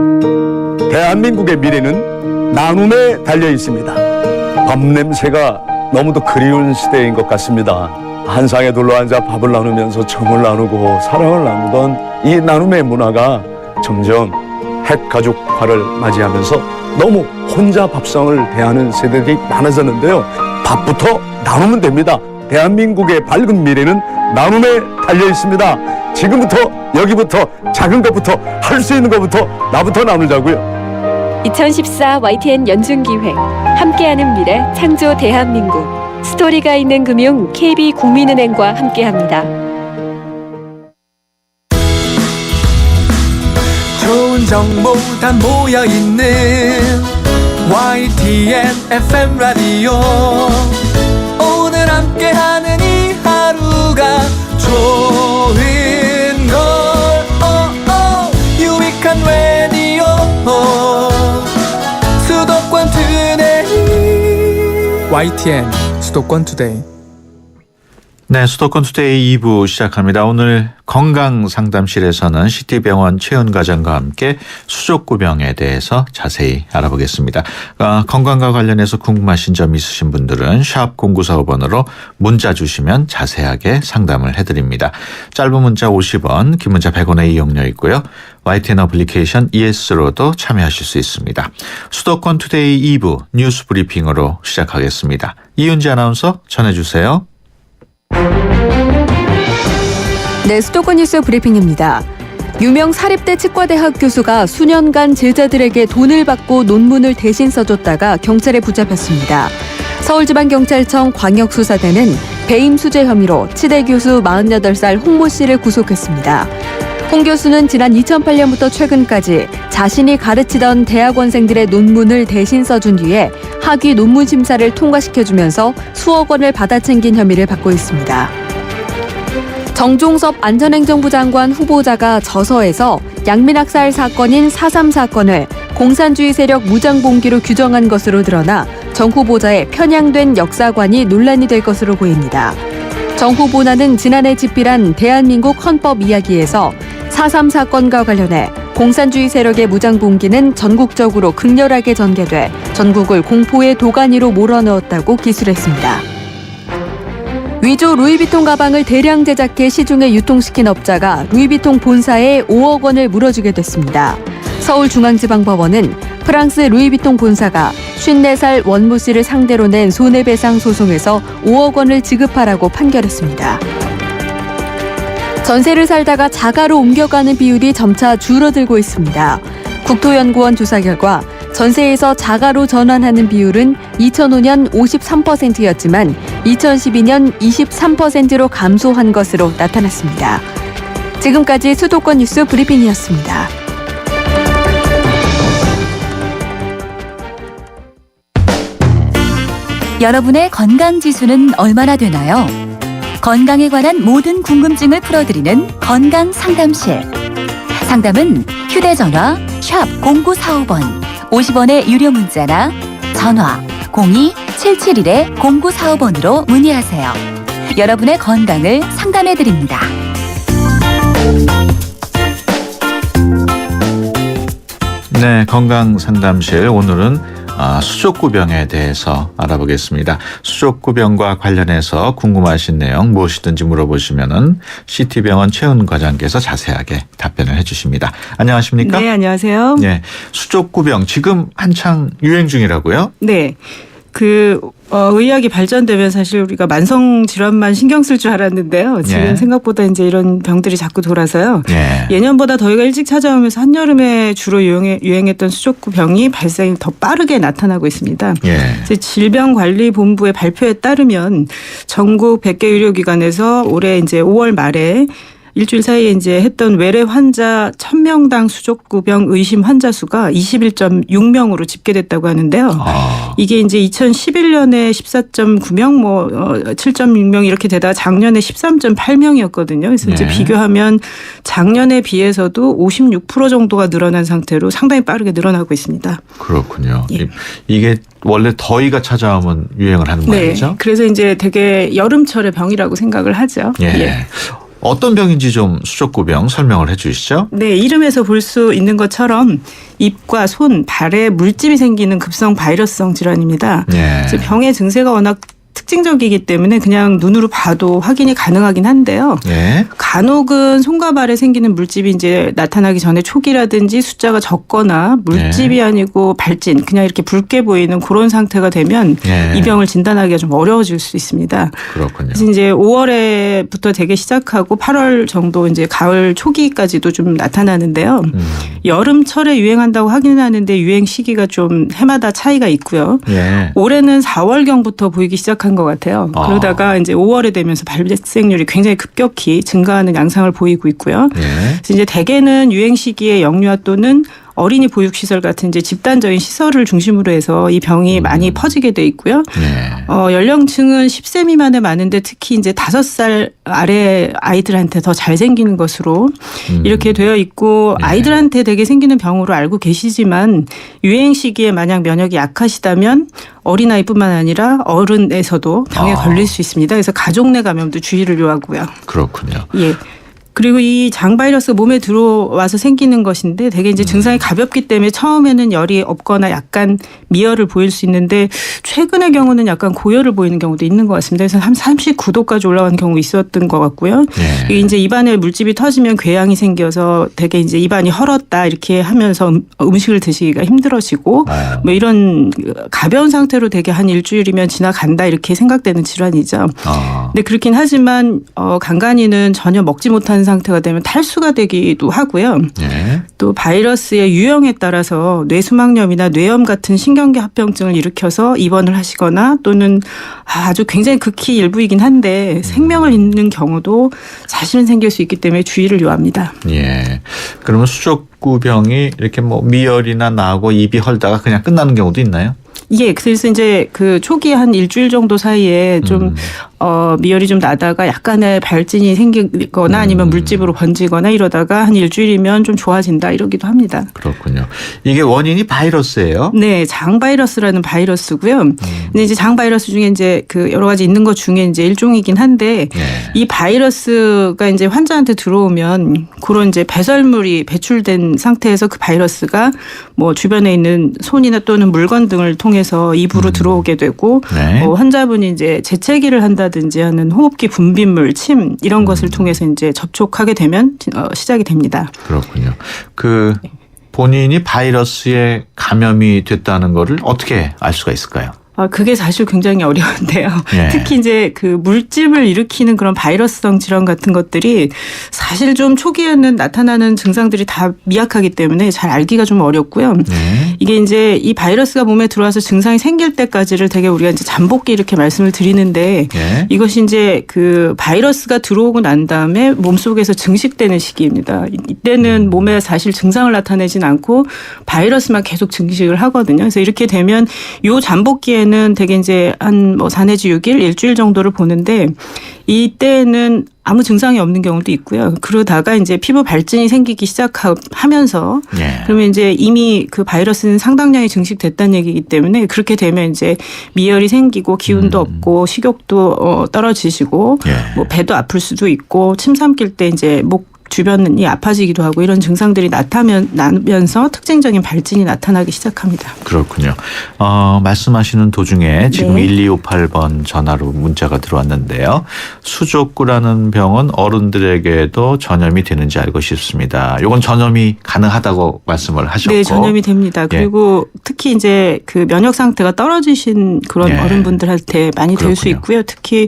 대한민국의 미래는 나눔에 달려 있습니다. 밥 냄새가 너무도 그리운 시대인 것 같습니다. 한 상에 둘러앉아 밥을 나누면서 정을 나누고 사랑을 나누던 이 나눔의 문화가 점점 핵가족화를 맞이하면서 너무 혼자 밥상을 대하는 세대들이 많아졌는데요. 밥부터 나누면 됩니다. 대한민국의 밝은 미래는 나눔에 달려 있습니다. 지금부터 여기부터 작은 것부터 할 수 있는 것부터 나부터 나누자고요. 2014 YTN 연중기획 함께하는 미래 창조 대한민국 스토리가 있는 금융 KB국민은행과 함께합니다. 좋은 정보 다 모여있는 YTN FM 라디오 오늘 함께하는 이 하루가 좋은 걸 유익한 라디오 수도권 투데이 YTN 수도권 투데이. 네, 수도권 투데이 2부 시작합니다. 오늘 건강상담실에서는 시티병원 최은과장과 함께 수족구병에 대해서 자세히 알아보겠습니다. 건강과 관련해서 궁금하신 점 있으신 분들은 샵 0945번으로 문자 주시면 자세하게 상담을 해드립니다. 짧은 문자 50원, 긴 문자 100원의 이용료 있고요. YTN 어플리케이션 ES로도 참여하실 수 있습니다. 수도권 투데이 2부 뉴스 브리핑으로 시작하겠습니다. 이윤지 아나운서 전해주세요. 네, 수도권 뉴스 브리핑입니다. 유명 사립대 치과대학 교수가 수년간 제자들에게 돈을 받고 논문을 대신 써줬다가 경찰에 붙잡혔습니다. 서울지방경찰청 광역수사대는 배임 수재 혐의로 치대 교수 48살 홍모 씨를 구속했습니다. 홍 교수는 지난 2008년부터 최근까지 자신이 가르치던 대학원생들의 논문을 대신 써준 뒤에 학위 논문 심사를 통과시켜주면서 수억 원을 받아챙긴 혐의를 받고 있습니다. 정종섭 안전행정부 장관 후보자가 저서에서 양민학살 사건인 4.3 사건을 공산주의 세력 무장봉기로 규정한 것으로 드러나 정 후보자의 편향된 역사관이 논란이 될 것으로 보입니다. 정 후보자는 지난해 집필한 대한민국 헌법 이야기에서 4.3 사건과 관련해 공산주의 세력의 무장봉기는 전국적으로 극렬하게 전개돼 전국을 공포의 도가니로 몰아넣었다고 기술했습니다. 위조 루이비통 가방을 대량 제작해 시중에 유통시킨 업자가 루이비통 본사에 5억 원을 물어주게 됐습니다. 서울중앙지방법원은 프랑스 루이비통 본사가 54살 원모 씨를 상대로 낸 손해배상 소송에서 5억 원을 지급하라고 판결했습니다. 전세를 살다가 자가로 옮겨가는 비율이 점차 줄어들고 있습니다. 국토연구원 조사 결과 전세에서 자가로 전환하는 비율은 2005년 53%였지만 2012년 23%로 감소한 것으로 나타났습니다. 지금까지 수도권 뉴스 브리핑이었습니다. 여러분의 건강 지수는 얼마나 되나요? 건강에 관한 모든 궁금증을 풀어드리는 건강 상담실. 상담은 휴대전화 샵 0945번 50원의 유료 문자나 전화 02-771-0945번으로 문의하세요. 여러분의 건강을 상담해드립니다. 네, 건강상담실 오늘은 수족구병에 대해서 알아보겠습니다. 수족구병과 관련해서 궁금하신 내용 무엇이든지 물어보시면은 CT병원 최은 과장께서 자세하게 답변을 해주십니다. 안녕하십니까? 네, 안녕하세요. 네, 수족구병 지금 한창 유행 중이라고요? 네. 의학이 발전되면 사실 우리가 만성 질환만 신경 쓸 줄 알았는데요. 지금 생각보다 이제 이런 병들이 자꾸 돌아서요. 예년보다 더위가 일찍 찾아오면서 한여름에 주로 유행했던 수족구병이 발생이 더 빠르게 나타나고 있습니다. 질병관리본부의 발표에 따르면 전국 100개 의료기관에서 올해 이제 5월 말에 일주일 사이에 이제 했던 외래 환자 1000명당 수족구병 의심 환자 수가 21.6명으로 집계됐다고 하는데요. 이게 이제 2011년에 14.9명, 7.6명 이렇게 되다가 작년에 13.8명이었거든요. 그래서 이제 비교하면 작년에 비해서도 56% 정도가 늘어난 상태로 상당히 빠르게 늘어나고 있습니다. 그렇군요. 이게 원래 더위가 찾아오면 유행을 하는 말이죠? 네. 그래서 이제 되게 여름철의 병이라고 생각을 하죠. 어떤 병인지 좀 수족구병 설명을 해 주시죠. 네, 이름에서 볼 수 있는 것처럼 입과 손, 발에 물집이 생기는 급성 바이러스성 질환입니다. 병의 증세가 워낙 특징적이기 때문에 그냥 눈으로 봐도 확인이 가능하긴 한데요. 간혹은 손과 발에 생기는 물집이 이제 나타나기 전에 초기라든지 숫자가 적거나 물집이 아니고 발진, 그냥 이렇게 붉게 보이는 그런 상태가 되면 이 병을 진단하기가 좀 어려워질 수 있습니다. 그렇군요. 그래서 이제 5월에부터 되게 시작하고 8월 정도 이제 가을 초기까지도 좀 나타나는데요. 여름철에 유행한다고 하긴 하는데 유행 시기가 좀 해마다 차이가 있고요. 올해는 4월경부터 보이기 시작한 것 같아요. 그러다가 이제 5월에 되면서 발생률이 굉장히 급격히 증가하는 양상을 보이고 있고요. 그래서 이제 대개는 유행 시기에 영유아 또는 어린이 보육시설 같은 이제 집단적인 시설을 중심으로 해서 이 병이 많이 퍼지게 돼 있고요. 연령층은 10세 미만에 많은데 특히 이제 5살 아래 아이들한테 더 잘 생기는 것으로 이렇게 되어 있고 아이들한테 되게 생기는 병으로 알고 계시지만 유행 시기에 만약 면역이 약하시다면 어린아이뿐만 아니라 어른에서도 병에 걸릴 수 있습니다. 그래서 가족 내 감염도 주의를 요하고요. 그렇군요. 그리고 이 장 바이러스가 몸에 들어와서 생기는 것인데 되게 이제 증상이 가볍기 때문에 처음에는 열이 없거나 약간 미열을 보일 수 있는데 최근의 경우는 약간 고열을 보이는 경우도 있는 것 같습니다. 그래서 한 39도까지 올라가는 경우 있었던 것 같고요. 이게 이제 입안에 물집이 터지면 궤양이 생겨서 되게 이제 입안이 헐었다 이렇게 하면서 음식을 드시기가 힘들어지고 뭐 이런 가벼운 상태로 되게 한 일주일이면 지나간다 이렇게 생각되는 질환이죠. 근데 그렇긴 하지만 간간이는 전혀 먹지 못하는 상태가 되면 탈수가 되기도 하고요. 또 바이러스의 유형에 따라서 뇌수막염이나 뇌염 같은 신경계 합병증을 일으켜서 입원을 하시거나 또는 아주 굉장히 극히 일부이긴 한데 생명을 잇는 경우도 사실은 생길 수 있기 때문에 주의를 요합니다. 그러면 수족구병이 이렇게 뭐 미열이나 나고 입이 헐다가 그냥 끝나는 경우도 있나요? 그래서 이제 그 초기 한 일주일 정도 사이에 좀 미열이 좀 나다가 약간의 발진이 생기거나 아니면 물집으로 번지거나 이러다가 한 일주일이면 좀 좋아진다 이러기도 합니다. 그렇군요. 이게 원인이 바이러스예요? 네, 장 바이러스라는 바이러스고요. 근데 이제 장 바이러스 중에 이제 그 여러 가지 있는 것 중에 이제 일종이긴 한데 이 바이러스가 이제 환자한테 들어오면 그런 이제 배설물이 배출된 상태에서 그 바이러스가 뭐 주변에 있는 손이나 또는 물건 등을 통해서 입으로 들어오게 되고 환자분이 이제 재채기를 한다든지 하는 호흡기 분비물, 침 이런 것을 통해서 이제 접촉하게 되면 시작이 됩니다. 그렇군요. 본인이 바이러스에 감염이 됐다는 거를 어떻게 알 수가 있을까요? 그게 사실 굉장히 어려운데요. 특히 이제 그 물집을 일으키는 그런 바이러스성 질환 같은 것들이 사실 좀 초기에는 나타나는 증상들이 다 미약하기 때문에 잘 알기가 좀 어렵고요. 이게 이제 이 바이러스가 몸에 들어와서 증상이 생길 때까지를 되게 우리가 이제 잠복기 이렇게 말씀을 드리는데 이것이 이제 그 바이러스가 들어오고 난 다음에 몸속에서 증식되는 시기입니다. 이때는 몸에 사실 증상을 나타내진 않고 바이러스만 계속 증식을 하거든요. 그래서 이렇게 되면 요 잠복기에 는 되게 이제 한 4 내지 6일, 일주일 정도를 보는데 이때는 아무 증상이 없는 경우도 있고요. 그러다가 이제 피부 발진이 생기기 시작하면서 그러면 이제 이미 그 바이러스는 상당량이 증식됐다는 얘기이기 때문에 그렇게 되면 이제 미열이 생기고 기운도 없고 식욕도 떨어지시고 뭐 배도 아플 수도 있고 침 삼킬 때 이제 목 주변이 아파지기도 하고 이런 증상들이 나타나면서 특징적인 발진이 나타나기 시작합니다. 그렇군요. 말씀하시는 도중에 지금 1258번 전화로 문자가 들어왔는데요. 수족구라는 병은 어른들에게도 전염이 되는지 알고 싶습니다. 이건 전염이 가능하다고 말씀을 하셨고. 네, 전염이 됩니다. 그리고 특히 이제 그 면역 상태가 떨어지신 그런 어른분들한테 많이 될 수 있고요. 특히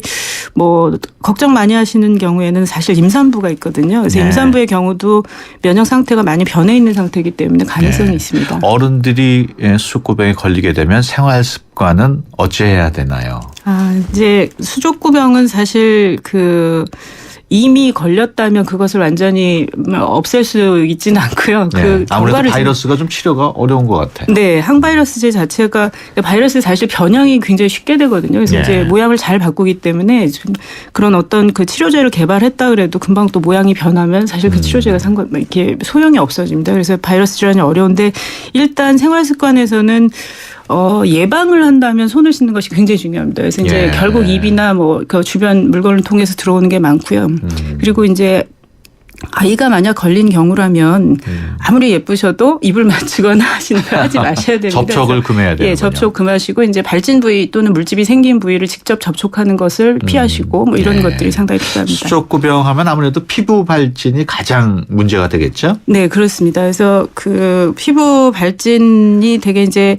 뭐 걱정 많이 하시는 경우에는 사실 임산부가 있거든요. 그래서 임산부의 경우도 면역 상태가 많이 변해 있는 상태이기 때문에 가능성이 있습니다. 어른들이 수족구병에 걸리게 되면 생활 습관은 어찌해야 되나요? 이제 수족구병은 사실 이미 걸렸다면 그것을 완전히 없앨 수 있지는 않고요. 아무래도 바이러스가 좀 치료가 어려운 것 같아요. 네, 항바이러스제 자체가 바이러스 사실 변형이 굉장히 쉽게 되거든요. 그래서 이제 모양을 잘 바꾸기 때문에 그런 어떤 그 치료제를 개발했다 그래도 금방 또 모양이 변하면 사실 그 치료제가 이렇게 소용이 없어집니다. 그래서 바이러스 질환이 어려운데 일단 생활 습관에서는 예방을 한다면 손을 씻는 것이 굉장히 중요합니다. 그래서 이제 결국 입이나 뭐 그 주변 물건을 통해서 들어오는 게 많고요. 그리고 이제 아이가 만약 걸린 경우라면 아무리 예쁘셔도 입을 만지거나 하지 마셔야 됩니다. 접촉을 금해야 돼요. 접촉 금하시고 이제 발진 부위 또는 물집이 생긴 부위를 직접 접촉하는 것을 피하시고 뭐 이런 것들이 상당히 필요합니다. 수족구병 하면 아무래도 피부 발진이 가장 문제가 되겠죠? 네, 그렇습니다. 그래서 그 피부 발진이 되게 이제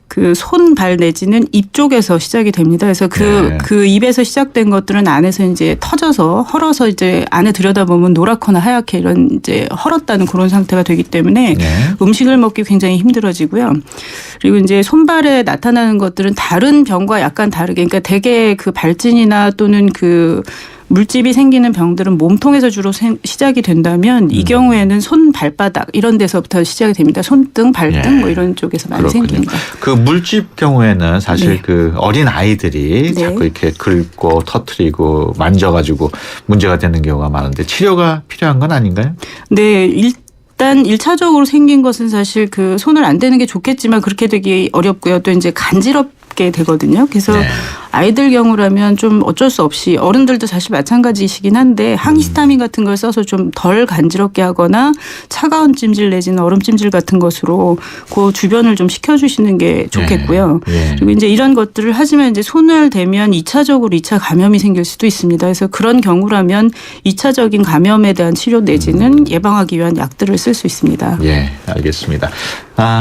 그 손, 발 내지는 입 쪽에서 시작이 됩니다. 그래서 그 입에서 시작된 것들은 안에서 이제 터져서 헐어서 이제 안에 들여다보면 노랗거나 하얗게 이런 이제 헐었다는 그런 상태가 되기 때문에 음식을 먹기 굉장히 힘들어지고요. 그리고 이제 손발에 나타나는 것들은 다른 병과 약간 다르게 그러니까 대개 그 발진이나 또는 그 물집이 생기는 병들은 몸통에서 주로 시작이 된다면 이 경우에는 손, 발바닥 이런 데서부터 시작이 됩니다. 손등, 발등 뭐 이런 쪽에서 많이 생깁니다. 그 물집 경우에는 사실 그 어린 아이들이 자꾸 이렇게 긁고 터트리고 만져가지고 문제가 되는 경우가 많은데 치료가 필요한 건 아닌가요? 네. 일단 1차적으로 생긴 것은 사실 그 손을 안 대는 게 좋겠지만 그렇게 되기 어렵고요. 또 이제 간지럽게 되거든요. 그래서 아이들 경우라면 좀 어쩔 수 없이 어른들도 사실 마찬가지이시긴 한데 항히스타민 같은 걸 써서 좀 덜 간지럽게 하거나 차가운 찜질 내지는 얼음 찜질 같은 것으로 그 주변을 좀 식혀주시는 게 좋겠고요. 그리고 이제 이런 것들을 하지만 이제 손을 대면 2차적으로 2차 감염이 생길 수도 있습니다. 그래서 그런 경우라면 2차적인 감염에 대한 치료 내지는 예방하기 위한 약들을 쓸 수 있습니다. 예, 알겠습니다.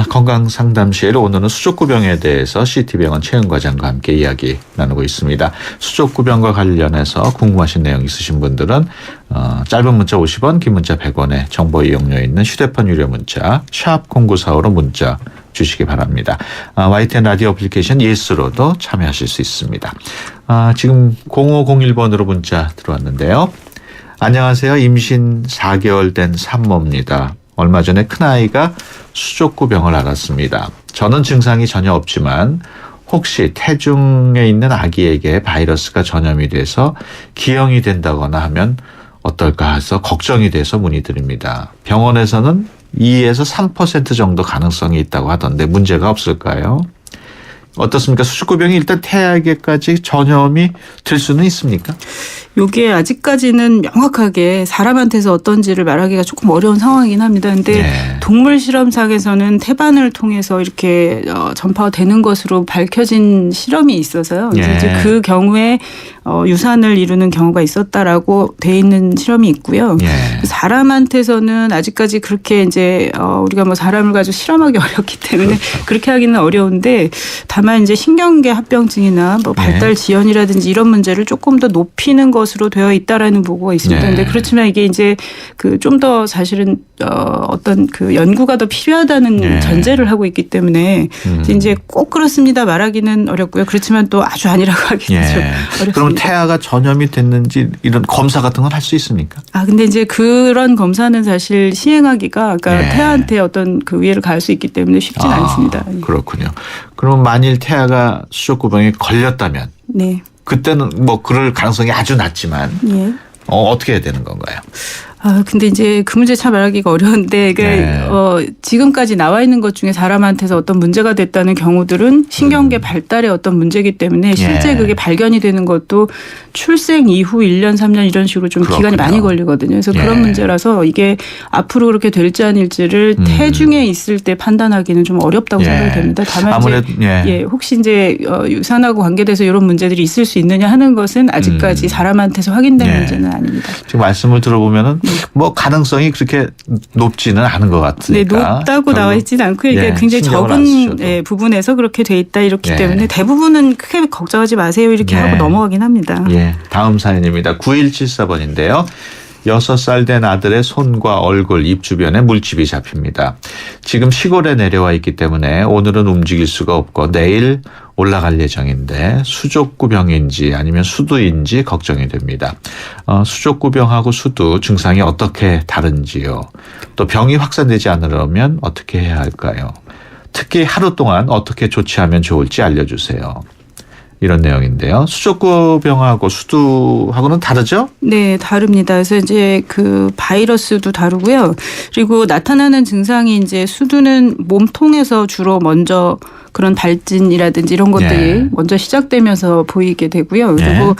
건강상담실 오늘은 수족구병에 대해서 CT병원 최은 과장과 함께 이야기 나누고 있습니다. 수족구병과 관련해서 궁금하신 내용 있으신 분들은 짧은 문자 50원, 긴 문자 100원에 정보 이용료에 있는 휴대폰 유료 문자 샵 0945로 문자 주시기 바랍니다. YTN 라디오 애플리케이션 예스로도 참여하실 수 있습니다. 지금 0501번으로 문자 들어왔는데요. 안녕하세요. 임신 4개월 된 산모입니다. 얼마 전에 큰아이가 수족구병을 앓았습니다. 저는 증상이 전혀 없지만 혹시 태중에 있는 아기에게 바이러스가 전염이 돼서 기형이 된다거나 하면 어떨까 해서 걱정이 돼서 문의드립니다. 병원에서는 2에서 3% 정도 가능성이 있다고 하던데 문제가 없을까요? 어떻습니까? 수족구병이 일단 태아에게까지 전염이 될 수는 있습니까? 이게 아직까지는 명확하게 사람한테서 어떤지를 말하기가 조금 어려운 상황이긴 합니다. 그런데 동물 실험상에서는 태반을 통해서 이렇게 전파가 되는 것으로 밝혀진 실험이 있어서요. 이제 그 경우에 유산을 이루는 경우가 있었다라고 돼 있는 실험이 있고요. 사람한테서는 아직까지 그렇게 이제 우리가 뭐 사람을 가지고 실험하기 어렵기 때문에 그렇게 하기는 어려운데 다만 이제 신경계 합병증이나 뭐 발달 지연이라든지 이런 문제를 조금 더 높이는 것으로 되어 있다라는 보고가 있습니다. 그런데 그렇지만 이게 이제 그 좀 더 사실은 어떤 그 연구가 더 필요하다는 전제를 하고 있기 때문에 이제 꼭 그렇습니다 말하기는 어렵고요. 그렇지만 또 아주 아니라고 하기는 좀 어렵습니다. 그럼 태아가 전염이 됐는지 이런 검사 같은 건 할 수 있습니까? 근데 이제 그런 검사는 사실 시행하기가 그러니까 태아한테 어떤 그 위해를 가할 수 있기 때문에 쉽진 않습니다. 그렇군요. 그럼 만일 태아가 수족구병에 걸렸다면 그때는 뭐 그럴 가능성이 아주 낮지만 어떻게 해야 되는 건가요? 근데 이제 그 문제 참 말하기가 어려운데, 지금까지 나와 있는 것 중에 사람한테서 어떤 문제가 됐다는 경우들은 신경계 발달의 어떤 문제이기 때문에 실제 그게 발견이 되는 것도 출생 이후 1년, 3년 이런 식으로 좀 그렇군요. 기간이 많이 걸리거든요. 그래서 그런 문제라서 이게 앞으로 그렇게 될지 아닐지를 태중에 있을 때 판단하기는 좀 어렵다고 생각이 됩니다. 다만 아무래도, 혹시 이제 유산하고 관계돼서 이런 문제들이 있을 수 있느냐 하는 것은 아직까지 사람한테서 확인된 문제는 아닙니다. 지금 말씀을 들어보면은 뭐 가능성이 그렇게 높지는 않은 것 같으니까. 네, 높다고 나와 있지는 않고 이게 굉장히 적은 부분에서 그렇게 돼 있다 이렇기 때문에 대부분은 크게 걱정하지 마세요 이렇게 하고 넘어가긴 합니다. 다음 사연입니다. 9174번인데요. 6살 된 아들의 손과 얼굴, 입 주변에 물집이 잡힙니다. 지금 시골에 내려와 있기 때문에 오늘은 움직일 수가 없고 내일 올라갈 예정인데 수족구병인지 아니면 수두인지 걱정이 됩니다. 수족구병하고 수두 증상이 어떻게 다른지요? 또 병이 확산되지 않으려면 어떻게 해야 할까요? 특히 하루 동안 어떻게 조치하면 좋을지 알려주세요. 이런 내용인데요. 수족구병하고 수두하고는 다르죠? 네, 다릅니다. 그래서 이제 그 바이러스도 다르고요. 그리고 나타나는 증상이 이제 수두는 몸통에서 주로 먼저 그런 발진이라든지 이런 것들이 먼저 시작되면서 보이게 되고요. 그리고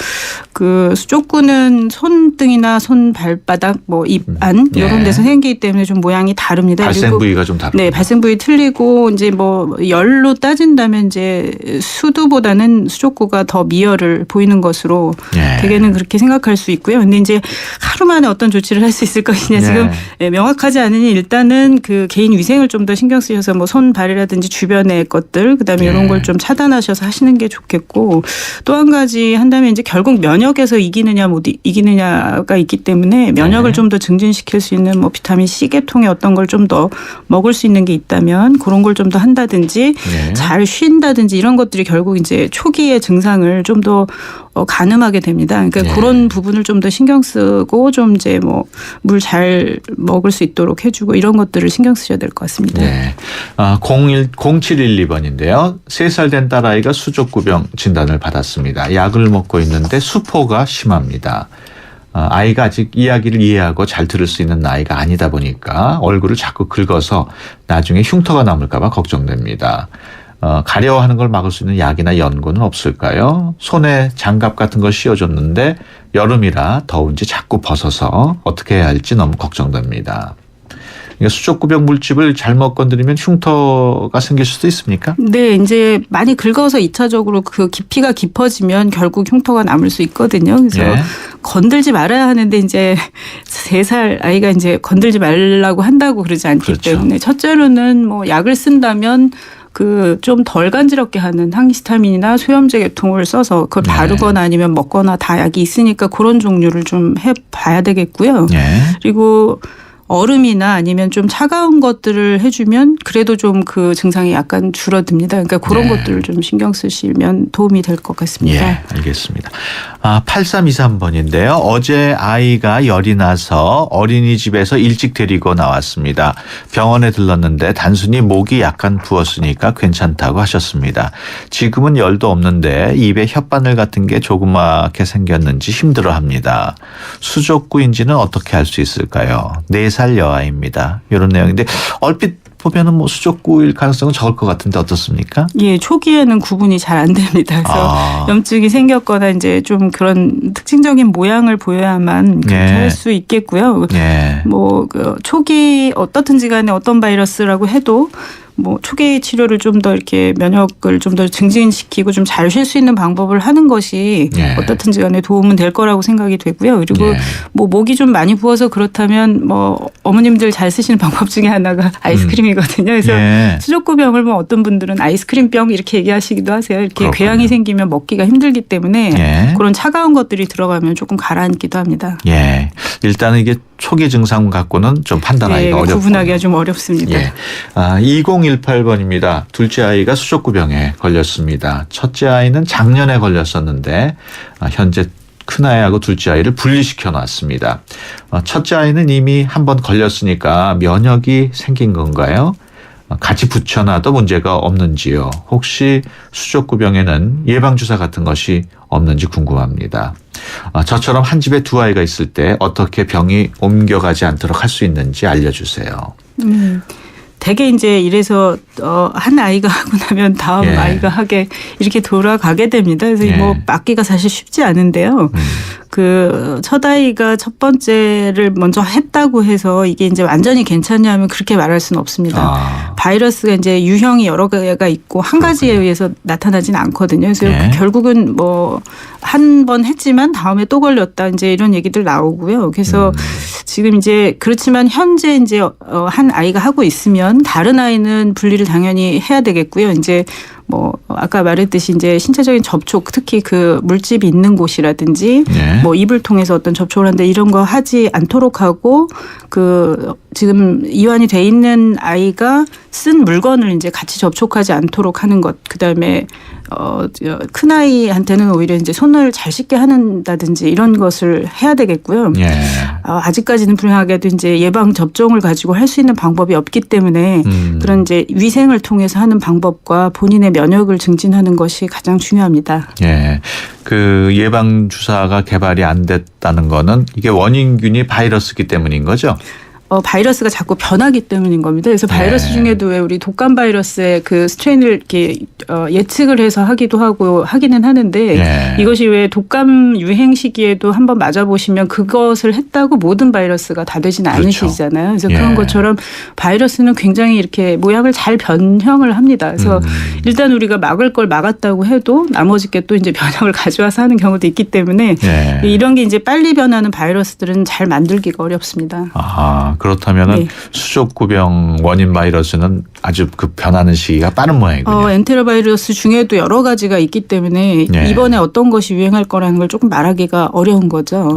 그 수족구는 손등이나 손발바닥, 뭐 입 안 이런 데서 생기기 때문에 좀 모양이 다릅니다. 발생 그리고 부위가 좀 다르고. 네, 발생 부위 틀리고 이제 뭐 열로 따진다면 이제 수두보다는 수족구가 더 미열을 보이는 것으로 대개는 그렇게 생각할 수 있고요. 근데 이제 하루 만에 어떤 조치를 할 수 있을 것이냐 지금 명확하지 않으니 일단은 그 개인 위생을 좀 더 신경 쓰셔서 뭐 손발이라든지 주변의 것들 그다음에 이런 걸 좀 차단하셔서 하시는 게 좋겠고 또 한 가지 한다면 이제 결국 면역에서 이기느냐 못 이기느냐가 있기 때문에 면역을 좀 더 증진시킬 수 있는 뭐 비타민 C 계통의 어떤 걸 좀 더 먹을 수 있는 게 있다면 그런 걸 좀 더 한다든지 잘 쉰다든지 이런 것들이 결국 이제 초기의 증상을 좀 더 가늠하게 됩니다. 그러니까 그런 부분을 좀 더 신경 쓰고 좀 이제 뭐 물 잘 먹을 수 있도록 해주고 이런 것들을 신경 쓰셔야 될 것 같습니다. 0712번인데요. 3살 된 딸아이가 수족구병 진단을 받았습니다. 약을 먹고 있는데 수포가 심합니다. 아이가 아직 이야기를 이해하고 잘 들을 수 있는 나이가 아니다 보니까 얼굴을 자꾸 긁어서 나중에 흉터가 남을까 봐 걱정됩니다. 가려워하는 걸 막을 수 있는 약이나 연고는 없을까요? 손에 장갑 같은 걸 씌워줬는데 여름이라 더운지 자꾸 벗어서 어떻게 해야 할지 너무 걱정됩니다. 그러니까 수족구병 물집을 잘못 건드리면 흉터가 생길 수도 있습니까? 네, 이제 많이 긁어서 2차적으로 그 깊이가 깊어지면 결국 흉터가 남을 수 있거든요. 그래서 건들지 말아야 하는데 이제 3살 아이가 이제 건들지 말라고 한다고 그러지 않기 때문에 첫째로는 뭐 약을 쓴다면 그 좀 덜 간지럽게 하는 항히스타민이나 소염제 계통을 써서 그걸 바르거나 아니면 먹거나 다 약이 있으니까 그런 종류를 좀 해봐야 되겠고요. 그리고 얼음이나 아니면 좀 차가운 것들을 해주면 그래도 좀 그 증상이 약간 줄어듭니다. 그러니까 그런 것들을 좀 신경 쓰시면 도움이 될 것 같습니다. 알겠습니다. 8323번인데요. 어제 아이가 열이 나서 어린이집에서 일찍 데리고 나왔습니다. 병원에 들렀는데 단순히 목이 약간 부었으니까 괜찮다고 하셨습니다. 지금은 열도 없는데 입에 혓바늘 같은 게 조그맣게 생겼는지 힘들어합니다. 수족구인지는 어떻게 알 수 있을까요? 4살 여아입니다. 이런 내용인데 얼핏 보면은 뭐 수족구일 가능성은 적을 것 같은데 어떻습니까? 예, 초기에는 구분이 잘 안 됩니다. 그래서 염증이 생겼거나 이제 좀 그런 특징적인 모양을 보여야만 그렇게 할 수 있겠고요. 뭐 그 초기 어떻든지 간에 어떤 바이러스라고 해도 뭐 초기 치료를 좀 더 이렇게 면역을 좀 더 증진시키고 좀 잘 쉴 수 있는 방법을 하는 것이 어떻든지 간에 도움은 될 거라고 생각이 되고요. 그리고 뭐 목이 좀 많이 부어서 그렇다면 뭐 어머님들 잘 쓰시는 방법 중에 하나가 아이스크림이거든요. 그래서 수족구병을 뭐 어떤 분들은 아이스크림병 이렇게 얘기하시기도 하세요. 이렇게 궤양이 생기면 먹기가 힘들기 때문에 그런 차가운 것들이 들어가면 조금 가라앉기도 합니다. 일단은 이게 초기 증상 갖고는 좀 판단하기가 어렵고 구분하기가 좀 어렵습니다. 2018번입니다. 둘째 아이가 수족구병에 걸렸습니다. 첫째 아이는 작년에 걸렸었는데 현재 큰아이하고 둘째 아이를 분리시켜 놨습니다. 첫째 아이는 이미 한번 걸렸으니까 면역이 생긴 건가요? 같이 붙여놔도 문제가 없는지요? 혹시 수족구병에는 예방주사 같은 것이 없는지 궁금합니다. 저처럼 한 집에 두 아이가 있을 때 어떻게 병이 옮겨가지 않도록 할 수 있는지 알려주세요. 되게 이제 이래서 한 아이가 하고 나면 다음 예. 아이가 하게 이렇게 돌아가게 됩니다. 그래서 예. 뭐 막기가 사실 쉽지 않은데요. 그 첫 아이가 첫 번째를 먼저 했다고 해서 이게 이제 완전히 괜찮냐면 그렇게 말할 수는 없습니다. 바이러스가 이제 유형이 여러 개가 있고 한 가지에 의해서 나타나지는 않거든요. 그래서 예. 결국은 뭐 한 번 했지만 다음에 또 걸렸다 이제 이런 얘기들 나오고요. 그래서 지금 이제 그렇지만 현재 이제 한 아이가 하고 있으면 다른 아이는 분리를 당연히 해야 되겠고요. 이제 뭐 아까 말했듯이 이제 신체적인 접촉 특히 그 물집이 있는 곳이라든지 네. 뭐 입을 통해서 어떤 접촉을 하는데 이런 거 하지 않도록 하고 그 지금 이완이 돼 있는 아이가 쓴 물건을 이제 같이 접촉하지 않도록 하는 것. 그다음에 큰 아이한테는 오히려 이제 손을 잘 씻게 한다든지 이런 것을 해야 되겠고요. 예. 아직까지는 불행하게도 이제 예방 접종을 가지고 할 수 있는 방법이 없기 때문에 그런 이제 위생을 통해서 하는 방법과 본인의 면역을 증진하는 것이 가장 중요합니다. 예. 그 예방 주사가 개발이 안 됐다는 거는 이게 원인균이 바이러스기 때문인 거죠? 바이러스가 자꾸 변하기 때문인 겁니다. 그래서 바이러스 중에도 왜 우리 독감 바이러스의 그 스트레인을 이렇게 예측을 해서 하기도 하고 하기는 하는데 이것이 왜 독감 유행 시기에도 한번 맞아보시면 그것을 했다고 모든 바이러스가 다 되지는 않으시잖아요. 그래서 그런 것처럼 바이러스는 굉장히 이렇게 모양을 잘 변형을 합니다. 그래서 일단 우리가 막을 걸 막았다고 해도 나머지 게 또 이제 변형을 가져와서 하는 경우도 있기 때문에 이런 게 이제 빨리 변하는 바이러스들은 잘 만들기가 어렵습니다. 그렇다면은 수족구병 원인 바이러스는 아주 그 변하는 시기가 빠른 모양이군요. 엔테로바이러스 중에도 여러 가지가 있기 때문에 이번에 어떤 것이 유행할 거라는 걸 조금 말하기가 어려운 거죠.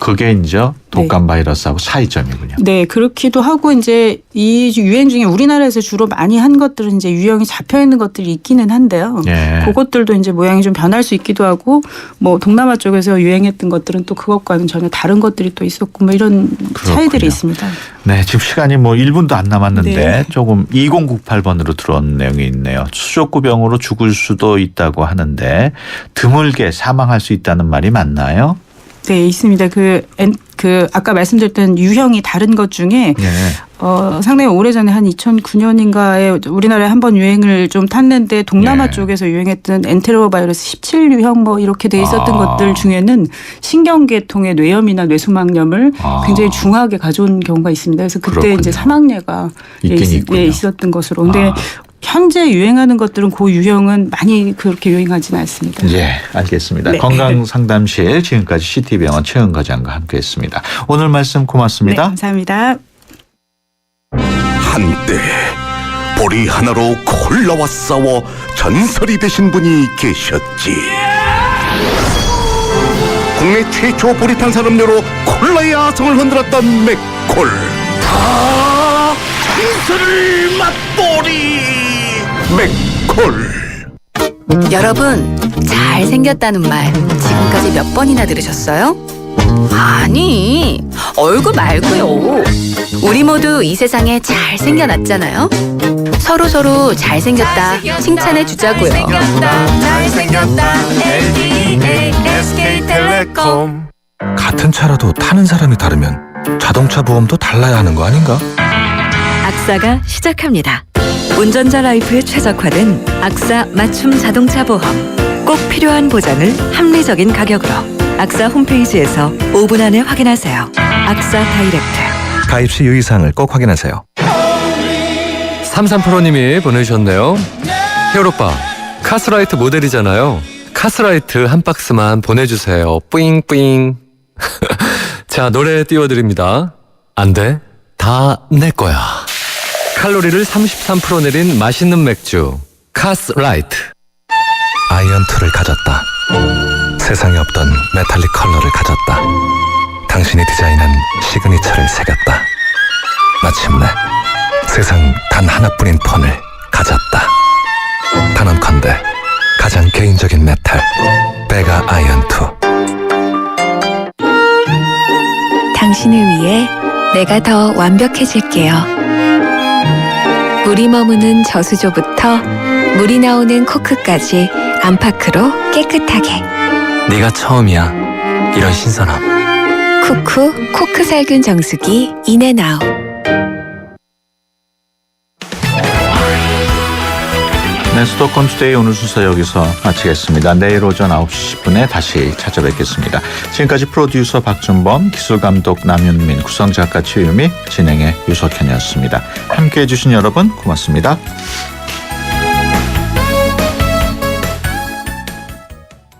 그게 이제 독감 바이러스하고 차이점이군요. 네, 그렇기도 하고 이제 이 유행 중에 우리나라에서 주로 많이 한 것들은 이제 유형이 잡혀 있는 것들이 있기는 한데요. 그것들도 이제 모양이 좀 변할 수 있기도 하고 뭐 동남아 쪽에서 유행했던 것들은 또 그것과는 전혀 다른 것들이 또 있었고 뭐 이런 차이들이 있습니다. 네, 지금 시간이 뭐 1분도 안 남았는데 조금 2098번으로 들어온 내용이 있네요. 수족구병으로 죽을 수도 있다고 하는데 드물게 사망할 수 있다는 말이 맞나요? 네, 있습니다. 그 아까 말씀드렸던 유형이 다른 것 중에 상당히 오래전에 한 2009년인가에 우리나라에 한번 유행을 좀 탔는데 동남아 쪽에서 유행했던 엔테로바이러스 17유형 뭐 이렇게 돼 있었던 것들 중에는 신경계통의 뇌염이나 뇌수막염을 굉장히 중하게 가져온 경우가 있습니다. 그래서 그때 이제 사망례가 있었던 것으로. 근데 현재 유행하는 것들은 그 유형은 많이 그렇게 유행하지는 않습니다. 예, 알겠습니다. 건강상담실 지금까지 CT병원 최은 과장과 함께했습니다. 오늘 말씀 고맙습니다. 네, 감사합니다. 한때 보리 하나로 콜라와 싸워 전설이 되신 분이 계셨지. 국내 최초 보리 탄산음료로 콜라의 아성을 흔들었던 맥콜. 다 전설을 맛보리 맥콜. 여러분, 잘생겼다는 말 지금까지 몇 번이나 들으셨어요? 아니, 얼굴 말고요. 우리 모두 이 세상에 잘생겨났잖아요. 서로 잘생겼다 칭찬해 주자고요. 잘생겼다 LDA SK텔레콤. 같은 차라도 타는 사람이 다르면 자동차 보험도 달라야 하는 거 아닌가? 악사가 시작합니다. 운전자 라이프에 최적화된 악사 맞춤 자동차 보험. 꼭 필요한 보장을 합리적인 가격으로. 악사 홈페이지에서 5분 안에 확인하세요. 악사 다이렉트. 가입 시 유의사항을 꼭 확인하세요. 33%님이 보내주셨네요. 히어로빠, 카스라이트 모델이잖아요. 카스라이트 한 박스만 보내주세요. 뿌잉뿌잉. 자, 노래 띄워드립니다. 안 돼, 다 내 거야. 칼로리를 33% 내린 맛있는 맥주 카스라이트. 아이언2를 가졌다. 세상에 없던 메탈릭 컬러를 가졌다. 당신이 디자인한 시그니처를 새겼다. 마침내 세상 단 하나뿐인 폰을 가졌다. 단언컨대 가장 개인적인 메탈 베가 아이언2. 당신을 위해 내가 더 완벽해질게요. 물이 머무는 저수조부터 물이 나오는 코크까지 안파크로 깨끗하게. 네가 처음이야. 이런 신선함. 쿠쿠 코크 살균 정수기 인앤아웃. 네, 수도권 투데이 오늘 순서 여기서 마치겠습니다. 내일 오전 9시 10분에 다시 찾아뵙겠습니다. 지금까지 프로듀서 박준범, 기술감독 남윤민, 구성작가 최유미, 진행의 유석현이었습니다. 함께해 주신 여러분 고맙습니다.